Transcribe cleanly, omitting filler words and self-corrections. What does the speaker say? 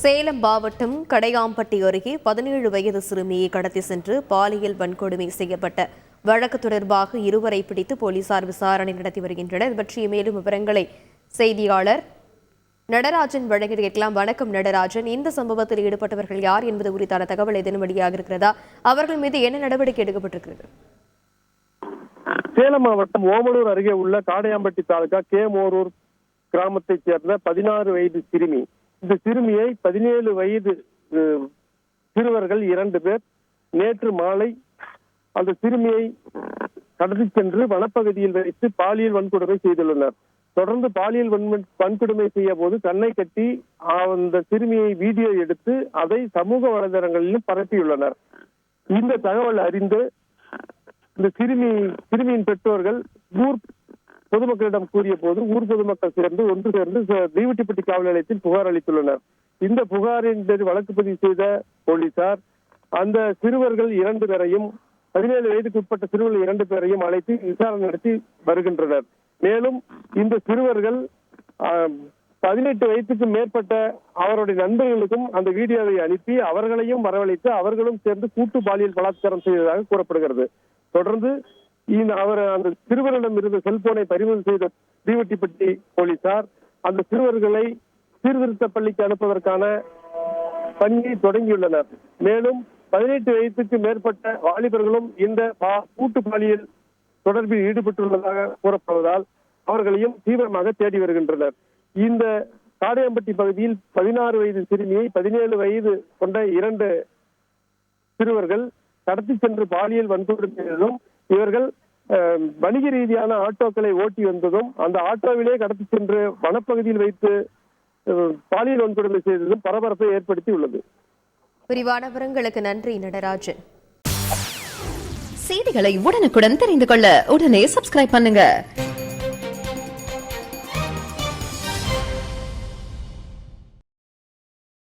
சேலம் மாவட்டம் கடையாம்பட்டி அருகே 17 வயது சிறுமியை கடத்தி சென்று பாலியல் வன்கொடுமை செய்யப்பட்ட வழக்கு தொடர்பாக இருவரை பிடித்து போலீசார் விசாரணை நடத்தி வருகின்றனர். இது பற்றிய மேலும் விவரங்களை செய்தியாளர் நடராஜன் வழங்கி கேட்கலாம். வணக்கம் நடராஜன், இந்த சம்பவத்தில் ஈடுபட்டவர்கள் யார் என்பது குறித்தான தகவல் ஏதேனும் வெளியாக இருக்கிறதா? அவர்கள் மீது என்ன நடவடிக்கை எடுக்கப்பட்டிருக்கிறது? சேலம் மாவட்டம் ஓமலூர் அருகே உள்ள காடையாம்பட்டி தாலுகா கேமோரூர் கிராமத்தைச் சேர்ந்த 16 வயது சிறுமி. இந்த சிறுமியை 17 வயது சிறுவர்கள் 2 பேர் நேற்று மாலை அந்த சிறுமியை கடத்தி சென்று வனப்பகுதியில் வைத்து பாலியல் வன்கொடுமை செய்துள்ளனர். தொடர்ந்து பாலியல் வன்கொடுமை செய்ய போது கண்ணை கட்டி அந்த சிறுமியை வீடியோ எடுத்து அதை சமூக வலைதளங்களிலும் பரப்பியுள்ளனர். இந்த தகவல் அறிந்து இந்த சிறுமியின் பெற்றோர்கள் ஊர் பொதுமக்களிடம் கூறிய போது ஊர் பொதுமக்கள் ஒன்று சேர்ந்து தீவட்டிப்பட்டி காவல் நிலையத்தில் புகார் அளித்துள்ளனர். இந்த புகாரின் வழக்கு பதிவு செய்த போலீசார் அந்த சிறுவர்கள் 2 பேரையும் 17 வயதுக்கு உட்பட்ட சிறுவர்கள் 2 பேரையும் அழைத்து விசாரணை நடத்தி வருகின்றனர். மேலும் இந்த சிறுவர்கள் 18 வயதுக்கு மேற்பட்ட அவருடைய நண்பர்களுக்கும் அந்த வீடியோவை அனுப்பி அவர்களையும் வரவழைத்து அவர்களும் சேர்ந்து கூட்டு பாலியல் பலாத்காரம் செய்ததாக கூறப்படுகிறது. தொடர்ந்து அந்த சிறுவரிடம் இருந்த செல்போனை பறிமுதல் செய்த தீவட்டிப்பட்டி போலீசார் அந்த சிறுவர்களை சீர்திருத்த பள்ளிக்கு அனுப்புவதற்கான பணியை தொடங்கியுள்ளனர். மேலும் 18 வயதுக்கு மேற்பட்ட வாலிபர்களும் இந்த கூட்டு பாலியல் தொடர்பில் ஈடுபட்டுள்ளதாக கூறப்படுவதால் அவர்களையும் தீவிரமாக தேடி வருகின்றனர். இந்த காடையாம்பட்டி பகுதியில் 16 வயது சிறுமியை 17 வயது கொண்ட 2 சிறுவர்கள் கடத்தி சென்று பாலியல் வன்கொடுமை செய்ததும், இவர்கள் வணிக ரீதியான ஆட்டோக்களை ஓட்டி வந்ததும், அந்த ஆட்டோவிலே கடத்தி சென்று வனப்பகுதியில் வைத்து பாலியல் வன்கொடுமை செய்ததும் பரபரப்பை ஏற்படுத்தி உள்ளது. விரிவான விவரங்களுக்கு நன்றி நடராஜன். செய்திகளை உடனுக்குடன் தெரிந்து கொள்ள உடனே சப்ஸ்கிரைப் பண்ணுங்க.